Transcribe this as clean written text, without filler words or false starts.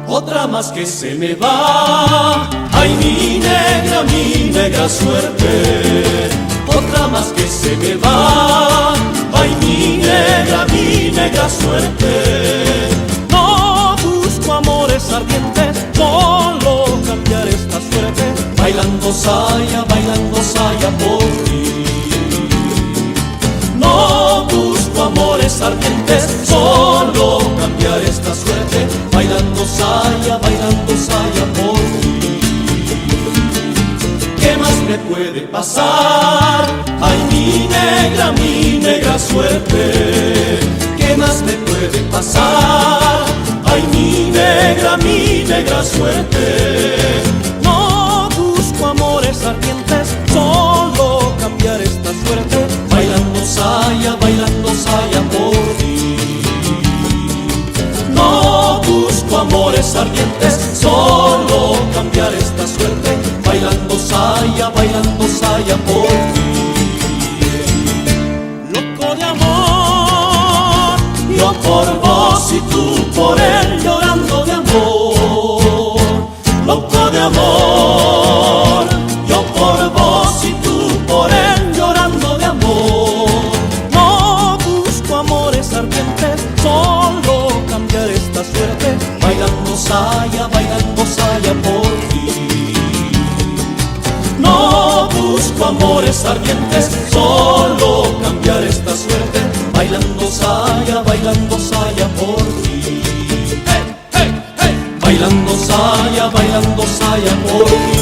Otra más que se me va, ay mi negra suerte. Otra más que se me va, ay mi negra suerte. No busco amores ardientes, solo cambiar esta suerte. Bailando saya por ti. No busco amores ardientes, solo cambiar esta suerte. Bailando saya por ti. ¿Qué más me puede pasar? Ay mi negra suerte. ¿Qué más me puede pasar? Ay mi negra suerte. No busco amores ardientes, solo cambiar esta suerte. Bailando saya por ti. No busco amores ardientes, solo cambiar esta suerte. Bailando saya por ti. Loco de amor, yo por vos y tú por él, llorando de amor. Loco de amor, yo por vos y tú por él, llorando de amor. No busco amores ardientes, solo cambiar esta suerte. Bailando saya por ti. No busco amores ardientes, solo cambiar esta suerte. Bailando saya por ti. Hey, hey, hey. Bailando saya por ti.